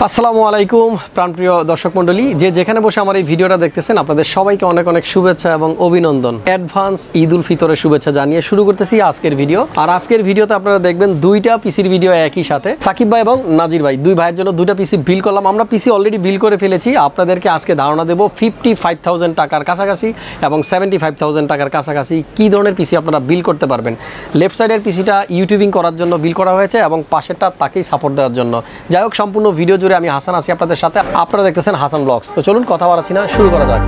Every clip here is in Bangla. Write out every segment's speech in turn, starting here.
আসসালামু আলাইকুম প্রাণপ্রিয় দর্শক মণ্ডলী, যে যেখানে বসে আমার এই ভিডিওটা দেখতেছেন আপনাদের সবাইকে অনেক অনেক শুভেচ্ছা এবং অভিনন্দন। অ্যাডভান্স ঈদ উল ফিতরের শুভেচ্ছা জানিয়ে শুরু করতেছি আজকের ভিডিও। আর আজকের ভিডিওতে আপনারা দেখবেন দুইটা পিসির ভিডিও একই সাথে। সাকিব ভাই এবং নাজির ভাই দুই ভাইয়ের জন্য দুইটা পিসি বিল করলাম। আমরা পিসি অলরেডি বিল করে ফেলেছি। আপনাদেরকে আজকে ধারণা দেবো 55,000 টাকার কাছাকাছি এবং 75,000 টাকার কাছাকাছি কী ধরনের পিসি আপনারা বিল করতে পারবেন। লেফট সাইডের পিসিটা ইউটিউবিং করার জন্য বিল করা হয়েছে এবং পাশেরটা তাকেই সাপোর্ট দেওয়ার জন্য। যাই হোক, সম্পূর্ণ ভিডিও জুড়ে আমি হাসান আছি আপনাদের সাথে। আপনারা দেখতেছেন হাসান ব্লগস। তো চলুন কথা বাড়াচ্ছি না, শুরু করা যাক।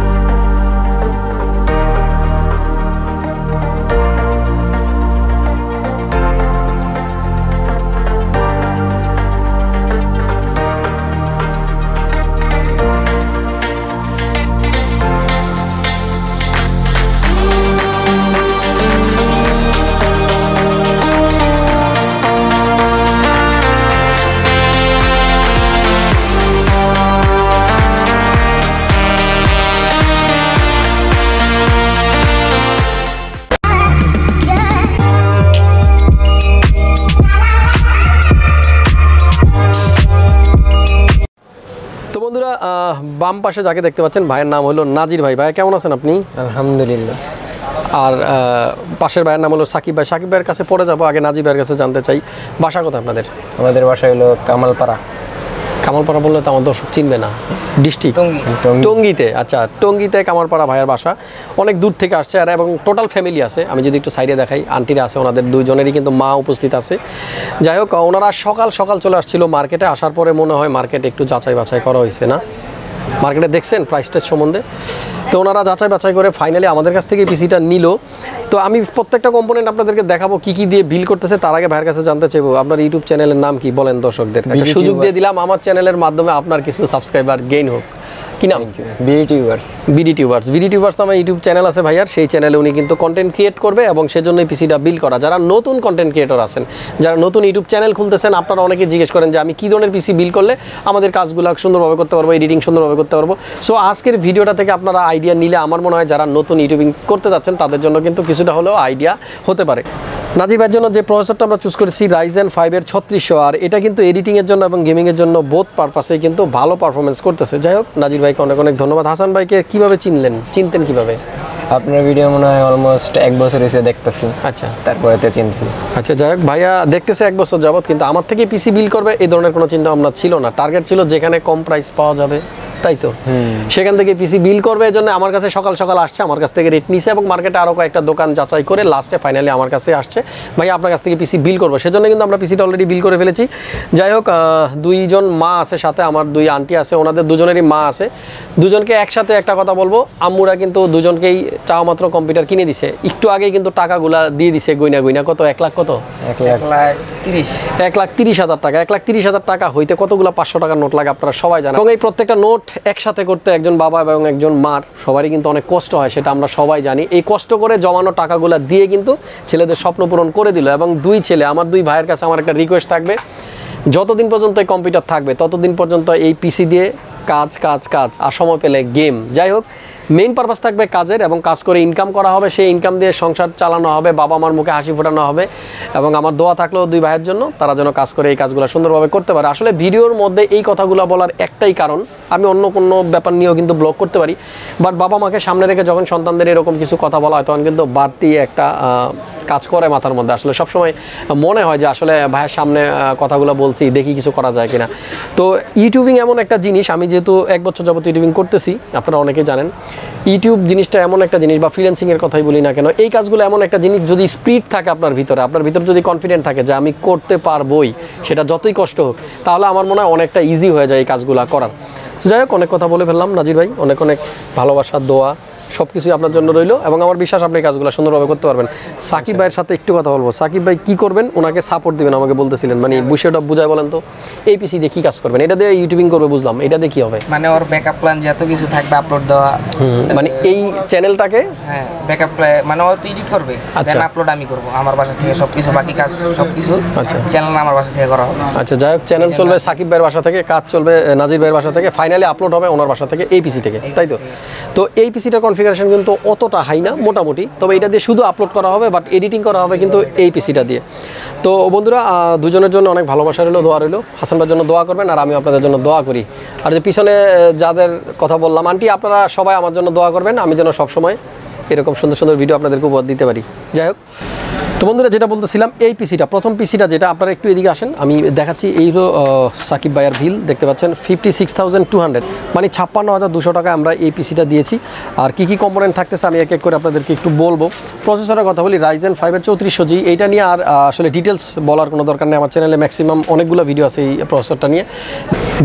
বন্ধুরা, বাম পাশে যাকে দেখতে পাচ্ছেন ভাইয়ের নাম হলো নাজির ভাই। ভাই কেমন আছেন আপনি? আলহামদুলিল্লাহ। আর পাশের ভাইয়ের নাম হলো সাকিব ভাই। সাকিব ভাইয়ের কাছে পরে যাবো, আগে নাজির ভাইয়ের কাছে জানতে চাই বাসা কোথায় আপনাদের? আমাদের বাসা হলো কামালপাড়া। কামালপাড়া বললে তো আমার দর্শক চিনবে না। ডিস্ট্রিক্ট টঙ্গীতে। আচ্ছা, টঙ্গীতে কামালপাড়া ভাইয়ের বাসা। অনেক দূর থেকে আসছে আর এবং টোটাল ফ্যামিলি আছে। আমি যদি একটু সাইডে দেখাই, আন্টিরা আছে, ওনাদের দুইজনেরই কিন্তু মা উপস্থিত আছে। যাই হোক, ওনারা সকাল সকাল চলে আসছিল মার্কেটে। আসার পরে মনে হয় মার্কেটে একটু যাচাই বাছাই করা হয়েছে না? মার্কেটে দেখছেন প্রাইসটার সম্বন্ধে। তো ওনারা যাচাই বাছাই করে ফাইনালি আমাদের কাছ থেকে পিসিটা নিল। তো আমি প্রত্যেকটা কম্পোনেন্ট আপনাদেরকে দেখাবো কি কি দিয়ে বিল করতেছে। তার আগে ভাইয়ের কাছে জানতে চাইবো আপনার ইউটিউব চ্যানেলের নাম কি বলেন দর্শকদের। একটা সুযোগ দিয়ে দিলাম আমার চ্যানেলের মাধ্যমে আপনার কিছু সাবস্ক্রাইবার গেইন হোক। কি নাম? বিডিটিউবার্স আমার ইউটিউব চ্যানেল আছে ভাইয়ার। সেই চ্যানেলে উনি কিন্তু কন্টেন্ট ক্রিয়েট করবে এবং সেজন্যই পিসিটা বিল করা। যারা নতুন কন্টেন্ট ক্রিয়েটর আছেন, যারা নতুন ইউটিউব চ্যানেল খুলতেছেন, আপনারা অনেকে জিজ্ঞেস করেন যে আমি কী ধরনের পিসি বিল করলে আমাদের কাজগুলো সুন্দরভাবে করতে পারবো, এডিটিং সুন্দরভাবে করতে পারবো। সো আজকের ভিডিওটা থেকে আপনারা আইডিয়া নিলে আমার মনে হয় যারা নতুন ইউটিউবিং করতে যাচ্ছেন তাদের জন্য কিন্তু কিছুটা হলেও আইডিয়া হতে পারে। নাজির ভাইয়ের জন্য যে প্রসেসরটা আমরা চুজ করেছি Ryzen 5-এর 3600, আর এটা কিন্তু এডিটিংয়ের জন্য এবং গেমিংয়ের জন্য বোথ পারপাসেই কিন্তু ভালো পারফরমেন্স করতেছে। যাই হোক, নাজির ভাইকে অনেক অনেক ধন্যবাদ। হাসান ভাইকে কীভাবে চিনতেন কীভাবে? আপনার ভিডিও মনে হয় অলমোস্ট 1 বছর এসে দেখতেছি। আচ্ছা, তারপরে তো চিনছি। আচ্ছা, যাই হোক, ভাইয়া দেখতেছে 1 বছর যাবত, কিন্তু আমার থেকে পিসি বিল করবে এই ধরনের কোনো চিন্তা ভাবনা ছিল না। টার্গেট ছিল যেখানে কম প্রাইস পাওয়া যাবে, তাই তো সেখান থেকে পিসি বিল করবে। এই জন্য আমার কাছে সকাল সকাল আসছে, আমার কাছ থেকে রেট নিছে এবং মার্কেটে আরও কয়েকটা দোকান যাচাই করে লাস্টে ফাইনালি আমার কাছে আসছে, ভাই আপনার কাছ থেকে পিসি বিল করবো। সেজন্য কিন্তু আমরা পিসিটা অলরেডি বিল করে ফেলেছি। যাই হোক, দুইজন মা আছে সাথে, আমার 2 আন্টি আছে, ওনাদের দুজনেরই মা আছে। দুজনকে একসাথে একটা কথা বলবো, আম্মুরা কিন্তু দুজনকেই চাওয়া মাত্র কম্পিউটার কিনে দিছে। একটু আগেই কিন্তু টাকাগুলা দিয়ে দিছে গইনা কত 1 লাখ কত 1,30,000 টাকা। 1,30,000 টাকা হইতে কতগুলো 500 টাকার নোট লাগে আপনারা সবাই জানেন। এবং এই প্রত্যেকটা নোট একসাথে করতে একজন বাবা এবং একজন মার সবারই কিন্তু অনেক কষ্ট হয়, সেটা আমরা সবাই জানি। এই কষ্ট করে জমানো টাকাগুলো দিয়ে কিন্তু ছেলেদের স্বপ্ন পূরণ করে দিল। এবং 2 ছেলে, আমার 2 ভাইয়ের কাছে আমার একটা রিকোয়েস্ট থাকবে, যতদিন পর্যন্ত এই কম্পিউটার থাকবে ততদিন পর্যন্ত এই পিসি দিয়ে কাজ আর সময় পেলে গেম। যাই হোক, মেইন পারপাস থাকবে কাজের, এবং কাজ করে ইনকাম করা হবে, সেই ইনকাম দিয়ে সংসার চালানো হবে, বাবা মার মুখে হাসি ফোটানো হবে। এবং আমার দোয়া থাকলো 2 ভাইয়ের জন্য, তারা যেন কাজ করে এই কাজগুলো সুন্দরভাবে করতে পারে। আসলে ভিডিওর মধ্যে এই কথাগুলো বলার একটাই কারণ, আমি অন্য কোনো ব্যাপার নিয়েও কিন্তু ব্লগ করতে পারি, বাট বাবা মাকে সামনে রেখে যখন সন্তানদের এরকম কিছু কথা বলা হয় তখন কিন্তু বাড়তি একটা কাজ করে মাথার মধ্যে। আসলে সবসময় মনে হয় যে আসলে ভাইয়ের সামনে কথাগুলো বলছি, দেখি কিছু করা যায় কিনা। তো ইউটিউবিং এমন একটা জিনিস, আমি যেহেতু 1 বছর যাবত ইউটিউবিং করতেছি, আপনারা অনেকেই জানেন ইউটিউব জিনিসটা এমন একটা জিনিস, বা ফ্রিল্যান্সিংয়ের কথাই বলি না কেন, এই কাজগুলো এমন একটা জিনিস, যদি স্পিড থাকে আপনার ভিতর যদি কনফিডেন্ট থাকে যে আমি করতে পারবই, সেটা যতই কষ্ট হোক, তাহলে আমার মনে হয় অনেকটা ইজি হয়ে যায় এই কাজগুলো করার। যাই হোক, অনেক কথা বলে ফেললাম। নাজির ভাই, অনেক অনেক ভালোবাসার দোয়া সব কিছুই আপনার জন্য রইলো এবং আমার বিশ্বাস আপনি কাজগুলো সুন্দরভাবে করতে পারবেন। সাকিব ভাইয়ের সাথে একটু কথা বলবো। সাকিব ভাই কি করবেন? ওনাকে সাপোর্ট দিবেন আমাকে বলতেছিলেন, মানে বিষয়টা বুঝায় বলেন তো, এই পিসি দিয়ে কি কাজ করবেন? এটা দিয়ে ইউটিউবিং করবে বুঝলাম, এটা দিয়ে কি হবে? মানে ওর ব্যাকআপ প্ল্যান যত কিছু থাকবে আপলোড দেওয়া, মানে এই চ্যানেলটাকে হ্যাঁ ব্যাকআপ প্ল্যান, মানে ও তো এডিট করবে, দেন আপলোড আমি করব আমার বাসা থেকে, সবকিছু বাকি কাজ সবকিছু। আচ্ছা, চ্যানেল আমার বাসা থেকে করা হবে। আচ্ছা, যাই হোক, চ্যানেল চলবে সাকিব ভাইয়ের বাসা থেকে, কাজ চলবে নাজির ভাইয়ের বাসা থেকে, ফাইনালি আপলোড হবে ওনার বাসা থেকে, এই পিসি থেকে, তাই তো? তো এই পিসিটার কনফিগারেশন কনফিগারেশন কিন্তু অতটা হাই না, মোটামুটি। তবে এটা দিয়ে শুধু আপলোড করা হবে, বাট এডিটিং করা হবে কিন্তু এই পিসিটা দিয়ে। তো বন্ধুরা, দুজনের জন্য অনেক ভালোবাসা রইলো, দোয়া রইলো। হাসান ভাইয়ের জন্য দোয়া করবেন, আর আমি আপনাদের জন্য দোয়া করি। আর যে পিছনে যাদের কথা বললাম, আন্টি, আপনারা সবাই আমার জন্য দোয়া করবেন, আমি যেন সবসময় এরকম সুন্দর সুন্দর ভিডিও আপনাদেরকে উপহার দিতে পারি। যাই হোক, তো বন্ধুরা, যেটা বলতেছিলাম, এই পিসিটা, প্রথম পিসিটা যেটা, আপনারা একটু এদিকে আসেন, আমি দেখাচ্ছি। এই হলো সাকিব ভাইয়ার বিল, দেখতে পাচ্ছেন 56,200, মানে 56,200 টাকায় আমরা এই পিসিটা দিয়েছি। আর কি কি কম্পোনেন্ট থাকতেছে আমি এক এক করে আপনাদেরকে একটু বলবো। প্রসেসরের কথা বলি, Ryzen 5 এর 3400G। এইটা নিয়ে আর আসলে ডিটেলস বলার কোনো দরকার নেই, আমার চ্যানেলে ম্যাক্সিমাম অনেকগুলো ভিডিও আছে এই প্রসেসরটা নিয়ে।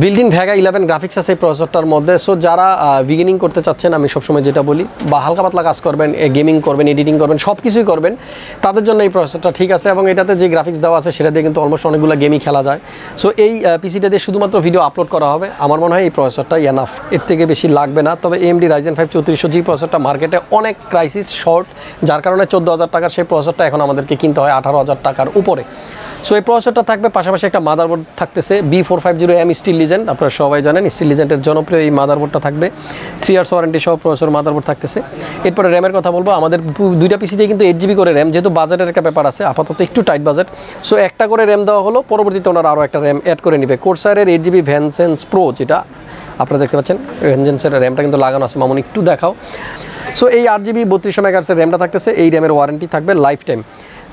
বিল্ট ইন ভেগা 11 গ্রাফিক্স আছে এই প্রসেসরটার মধ্যে। সো যারা বিগিনিং করতে চাচ্ছেন, আমি সবসময় যেটা বলি, বা হালকা পাতলা কাজ করবেন, গেমিং করবেন, এডিটিং করবেন, সব কিছুই করবেন, তাদের জন্য এই প্রসেসরটা ঠিক আছে। এবং এটাতে যে গ্রাফিক্স দেওয়া আছে সেটা দিয়ে কিন্তু অলমোস্ট অনেকগুলো গেমই খেলা যায়। সো এই পিসিটা দিয়ে শুধুমাত্র ভিডিও আপলোড করা হবে। আমার মনে হয় এই প্রসেসরটা এনাফ, এর থেকে বেশি লাগবে না। তবে AMD Ryzen 5 3400G প্রসেসরটা মার্কেটে অনেক ক্রাইসিস শর্ট, যার কারণে 14,000 টাকার সেই প্রসেসরটা এখন আমাদেরকে কিনতে হয় 18,000 টাকার উপরে। সো এই প্রসেসরটা থাকবে, পাশাপাশি একটা মাদারবোর্ড থাকতেছে B450M স্টিল লিজেন্ড। আপনারা সবাই জানেন স্টিল লিজেন্ডের জনপ্রিয় এই মাদারবোর্ডটা থাকবে। 3 ইয়ার্স ওয়ারেন্টি সহ প্রসেসর মাদারবোর্ড থাকতেছে। এরপরে র্যামের কথা বলবো, আমাদের দুইটা পিসিতে কিন্তু 8GB করে র্যাম, যেহেতু বাজেটের একটা ব্যাপার আছে, আপাতত একটু টাইট বাজেট। সো একটা করে র্যাম দেওয়া হলো, পরবর্তীতে ওনারা আরও একটা র্যাম অ্যাড করে নেবে। কোর্সারের 8GB ভ্যানসেন্স প্রো, যেটা আপনারা দেখতে পাচ্ছেন, ভ্যানসেন্সের র্যামটা কিন্তু লাগানো আছে, মামুন একটু দেখাও। সো এই 8GB 3200 মেগাহার্টজের র্যামটা থাকতেছে, এই র্যামের ওয়ারেন্টি থাকবে লাইফ টাইম।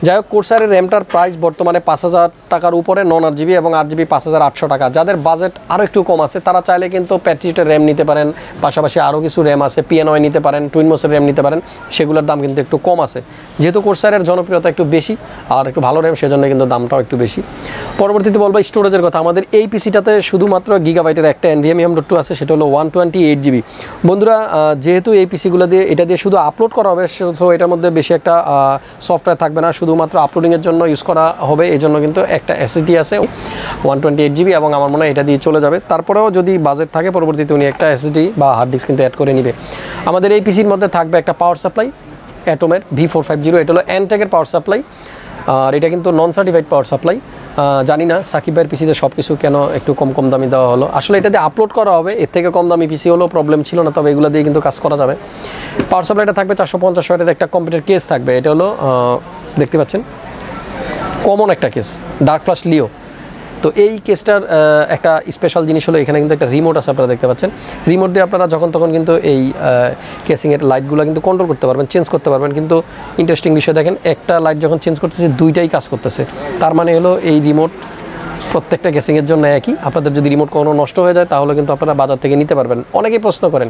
যাই হোক, কোর্সারের র্যামটার প্রাইস বর্তমানে 5,000 টাকার উপরে, নন 8GB, এবং 8GB 5,800 টাকা। যাদের বাজেট আরও একটু কম আছে তারা চাইলে কিন্তু প্যাট্রিস্টের র্যাম নিতে পারেন, পাশাপাশি আরও কিছু র্যাম আছে, PNY নিতে পারেন, টুইনমোসের র্যাম নিতে পারেন, সেগুলোর দাম কিন্তু একটু কম আছে। যেহেতু কোর্সারের জনপ্রিয়তা একটু বেশি আর একটু ভালো র্যাম, সেজন্য কিন্তু দামটাও একটু বেশি। পরবর্তীতে বলবো স্টোরেজের কথা। আমাদের এই পিসিটাতে শুধুমাত্র গিগাবাইটের একটা NVMe.2 আছে, সেটা হলো 128GB। বন্ধুরা, যেহেতু এই পিসিগুলো দিয়ে, এটা দিয়ে শুধু আপলোড করা হবে, সো এটার মধ্যে বেশি একটা সফটওয়্যার থাকবে না, শুধুমাত্র আপলোডিংয়ের জন্য ইউজ করা হবে। এই জন্য কিন্তু একটা SSD আছে 128GB, এবং আমার মনে হয় এটা দিয়ে চলে যাবে। তারপরেও যদি বাজেট থাকে, পরবর্তীতে উনি একটা SSD বা হার্ড ডিস্ক কিন্তু অ্যাড করে নেবে। আমাদের এই পিসির মধ্যে থাকবে একটা পাওয়ার সাপ্লাই অ্যাটমের V450, এটা হলো এনটেকের পাওয়ার সাপ্লাই, আর এটা কিন্তু নন সার্টিফাইড পাওয়ার সাপ্লাই। জানি না সাকিব ভাইয়ের পিসিতে সব কিছু কেন একটু কম কম দামি দেওয়া হলো। আসলে এটা দিয়ে আপলোড করা হবে, এর থেকে কম দামি পিসি হলেও প্রবলেম ছিল না, তবে এগুলো দিয়ে কিন্তু কাজ করা যাবে। পাওয়ার সাপ্লাইটা থাকবে 450 ওয়াটের একটা কম্পিউটার কেস থাকবে। এটা হলো দেখতে পাচ্ছেন কমন একটা কেস, ডার্ক ফ্লাশ লিও। তো এই কেসটার একটা স্পেশাল জিনিস হলো, এখানে কিন্তু একটা রিমোট আছে, আপনারা দেখতে পাচ্ছেন। রিমোট দিয়ে আপনারা যখন তখন কিন্তু এই কেসিংয়ের লাইটগুলো কিন্তু কন্ট্রোল করতে পারবেন, চেঞ্জ করতে পারবেন। কিন্তু ইন্টারেস্টিং বিষয় দেখেন, একটা লাইট যখন চেঞ্জ করতেছে, দুইটাই কাজ করতেছে। তার মানে হলো এই রিমোট প্রত্যেকটা কেসিংয়ের জন্য একই। আপনাদের যদি রিমোট কোনো নষ্ট হয়ে যায়, তাহলে কিন্তু আপনারা বাজার থেকে নিতে পারবেন। অনেকেই প্রশ্ন করেন,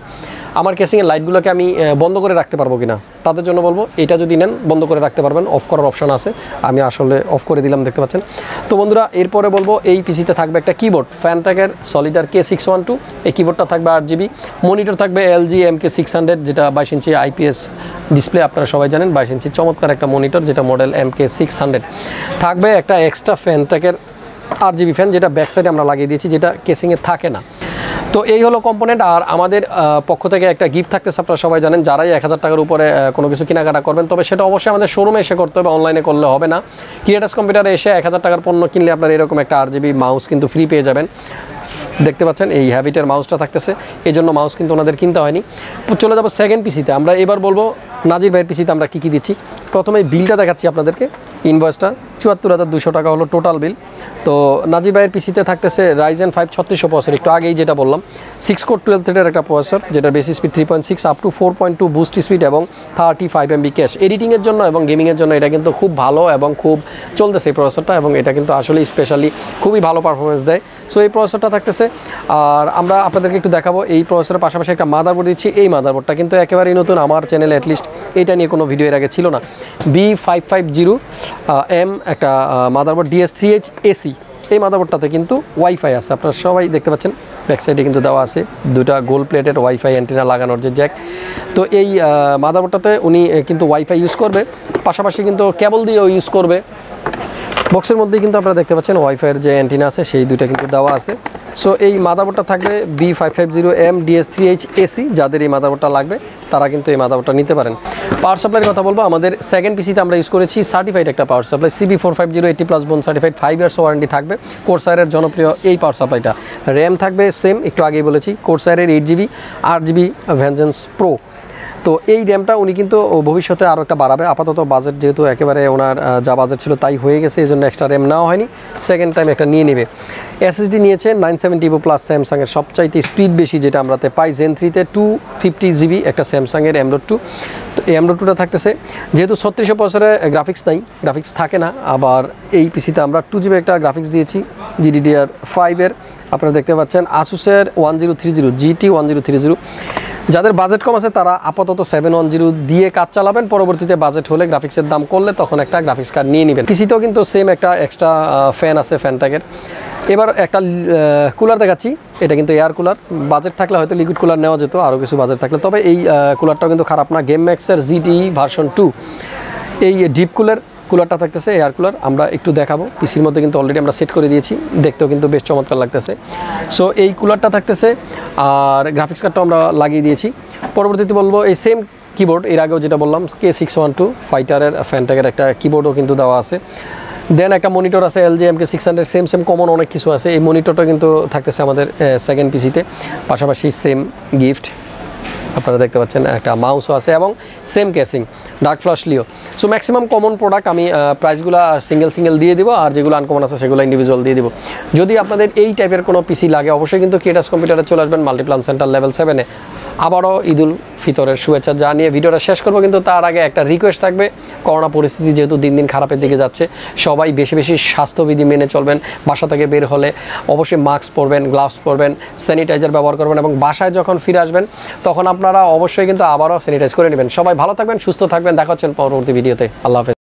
আমার কেসিংয়ের লাইটগুলোকে আমি বন্ধ করে রাখতে পারবো কিনা। তাদের জন্য বলবো, এটা যদি নেন বন্ধ করে রাখতে পারবেন, অফ করার অপশন আছে। আমি আসলে অফ করে দিলাম, দেখতে পাচ্ছেন। তো বন্ধুরা, এরপরে বলবো, এই পিসিতে থাকবে একটা কিবোর্ড, ফ্যানটেকের সলিডার K612। এই কিবোর্ডটা থাকবে 8GB। মনিটর থাকবে LG MK600, যেটা 22 ইঞ্চি IPS ডিসপ্লে, আপনারা সবাই জানেন। 22 ইঞ্চি চমৎকার একটা মনিটর, যেটা মডেল MK600। থাকবে একটা এক্সট্রা ফ্যানটেকের 8GB ফ্যান, যেটা ব্যাক সাইডে আমরা লাগিয়ে দিয়েছি, যেটা কেসিংয়ে থাকে না। তো এই হলো কম্পোনেন্ট। আর আমাদের পক্ষ থেকে একটা গিফট থাকতেছে, আপনারা সবাই জানেন। যারাই 1000 টাকার উপরে কোনো কিছু কেনাকাটা করবেন, তবে সেটা অবশ্যই আমাদের শোরুমে এসে করতে হবে, অনলাইনে করলে হবে না। ক্রিয়েটাস কম্পিউটারে এসে 1000 টাকার পণ্য কিনলে আপনার এরকম একটা 8GB মাউস কিন্তু ফ্রি পেয়ে যাবেন। দেখতে পাচ্ছেন এই হ্যাবিটের মাউসটা থাকতেছে, এই জন্য মাউস কিন্তু ওনাদের কিনতে হয়নি। চলে যাবো সেকেন্ড পিসিতে। আমরা এবার বলবো নাজির ভাইয়ের পিসিতে আমরা কী কী দিচ্ছি। প্রথমে বিলটা দেখাচ্ছি আপনাদেরকে, ইনভয়েসটা 74,200 টাকা হলো টোটাল বিল। তো নাজির ভাইয়ের পিসিতে থাকতেছে Ryzen 5 3600 প্রসেসর, একটু আগেই যেটা বললাম, 6 কোর 12 থ্রেডের একটা প্রসেসর, যেটা বেসি speed 3.6 up to 4.2 boost speed, এবং 35 MB ক্যাশ। এডিটিংয়ের জন্য এবং গেমিংয়ের জন্য এটা কিন্তু খুব ভালো এবং খুব চলতেছে এই প্রসেসরটা, এবং এটা কিন্তু আসলে স্পেশালি খুবই ভালো পারফরমেন্স দেয়। সো এই প্রসেসরটা থাকতেছে। আর আমরা আপনাদেরকে একটু দেখাবো, এই প্রসেসরের পাশাপাশি একটা মাদারবোর্ড দিচ্ছি। এই মাদারবোর্ডটা কিন্তু একেবারেই নতুন, আমার চ্যানেলে অ্যাটলিস্ট এটা নিয়ে কোনো ভিডিও এর আগে ছিল না। B550M একটা মাদারবোর্ড DS3H AC। এই মাদারবোর্ডটাতে কিন্তু ওয়াইফাই আছে, আপনারা সবাই দেখতে পাচ্ছেন। ব্যাক সাইডে কিন্তু দেওয়া আছে দুটা গোল প্লেটেড ওয়াইফাই অ্যান্টেনা লাগানোর যে জ্যাক। তো এই মাদারবোর্ডটাতে উনি কিন্তু ওয়াইফাই ইউজ করবে, পাশাপাশি কিন্তু কেবল দিয়েও ইউজ করবে। বক্সের মধ্যেই কিন্তু আপনারা দেখতে পাচ্ছেন ওয়াইফাইয়ের যে অ্যান্টেনা আছে, সেই দুইটা কিন্তু দেওয়া আছে। সো এই মাদারবোর্ডটা থাকবে B550M DS3H AC। যাদের এই মাদারবোর্ডটা লাগবে তারা কিন্তু এই মাদারবোর্ডটা নিতে পারেন। পাওয়ার সাপ্লাইয়ের কথা বলবো, আমাদের সেকেন্ড পিসিতে আমরা ইউজ করেছি সার্টিফাইড একটা পাওয়ার সাপ্লাই, CB450 80+ বোন সার্টিফাইড, 5 ইয়ার্স ওয়ারেন্টি থাকবে। কোর্সারের জনপ্রিয় এই পাওয়ার সাপ্লাইটা। র্যাম থাকবে সেম, একটু আগেই বলেছি, কোর্সারের 8GB 8GB ভেনজেন্স প্রো। তো এই র্যামটা উনি কিন্তু ভবিষ্যতে আরও একটা বাড়াবে। আপাতত বাজেট যেহেতু একেবারে ওনার যা বাজেট ছিল তাই হয়ে গেছে, এই জন্য এক্সট্রা র্যাম নেওয়া হয়নি, সেকেন্ড টাইম একটা নিয়ে নেবে। এসএসডি নিয়েছে 970 প্লাস, স্যামসাংয়ের সবচাইতে স্পিড বেশি যেটা আমরাতে পাই জেন 3-তে 250 GB একটা স্যামসাংয়ের M.2। তো এই M.2টা থাকতেছে, যেহেতু 3600 গ্রাফিক্স নাই, গ্রাফিক্স থাকে না, আবার এই পিসিতে আমরা 2 GB একটা গ্রাফিক্স দিয়েছি GDDR5-এর। আপনারা দেখতে পাচ্ছেন আসুসের 1030 GT 1030। যাদের বাজেট কম আছে তারা আপাতত 710 দিয়ে কাজ চালাবেন, পরবর্তীতে বাজেট হলে গ্রাফিক্সের দাম করলে তখন একটা গ্রাফিক্স কার্ড নিয়ে নেবেন। পিসিতেও কিন্তু সেম একটা এক্সট্রা ফ্যান আছে ফ্যানটাকের। এবার একটা কুলার দেখাচ্ছি, এটা কিন্তু এয়ার কুলার। বাজেট থাকলে হয়তো লিকুইড কুলার নেওয়া যেত, আরও কিছু বাজেট থাকলে। তবে এই কুলারটাও কিন্তু খারাপ না, গেম ম্যাক্সের GTE ভার্সন 2 এই ডিপ কুলারটা থাকতেছে, এয়ার কুলার। আমরা একটু দেখাবো, পিসির মধ্যে কিন্তু অলরেডি আমরা সেট করে দিয়েছি, দেখতেও কিন্তু বেশ চমৎকার লাগতেছে। সো এই কুলারটা থাকতেছে, আর গ্রাফিক্স কার্ডটাও আমরা লাগিয়ে দিয়েছি। পরবর্তীতে বলবো এই সেম কিবোর্ড, এর আগেও যেটা বললাম K612 ফাইটারের ফ্যানটাকের একটা কিবোর্ডও কিন্তু দেওয়া আছে। দেন একটা মনিটর আছে LG MK600, সেম কমন অনেক কিছু আছে। এই মনিটরটা কিন্তু থাকতেছে আমাদের সেকেন্ড পিসিতে, পাশাপাশি সেম গিফট আপনারা দেখতে পাচ্ছেন, একটা মাউসও আছে এবং সেম কেসিং ডার্ক ফ্লাশ লিও। সো ম্যাক্সিমাম কমন প্রোডাক্ট আমি প্রাইসগুলো সিঙ্গেল দিয়ে দিব, আর যেগুলো আনকমন আছে সেগুলো ইন্ডিভিজুয়াল দিয়ে দিব। যদি আপনাদের এই টাইপের কোনো পিসি লাগে অবশ্যই কিন্তু ক্রিয়েটাস কম্পিউটারে চলে আসবেন, মাল্টিপ্লান সেন্টার লেভেল 7-এ। আবারও ঈদুল ফিতরের শুভেচ্ছা জানিয়ে ভিডিওটা শেষ করবো, কিন্তু তার আগে একটা রিকোয়েস্ট থাকবে। করোনা পরিস্থিতি যেহেতু দিন দিন খারাপের দিকে যাচ্ছে, সবাই বেশি স্বাস্থ্যবিধি মেনে চলবেন। বাসা থেকে বের হলে অবশ্যই মাস্ক পরবেন, গ্লাভস পরবেন, স্যানিটাইজার ব্যবহার করবেন, এবং বাসায় যখন ফিরে আসবেন তখন আপনারা অবশ্যই কিন্তু আবারও স্যানিটাইজ করে নেবেন। সবাই ভালো থাকবেন, সুস্থ থাকবেন, দেখা হচ্ছে পরবর্তী ভিডিওতে। আল্লাহ হাফেজ।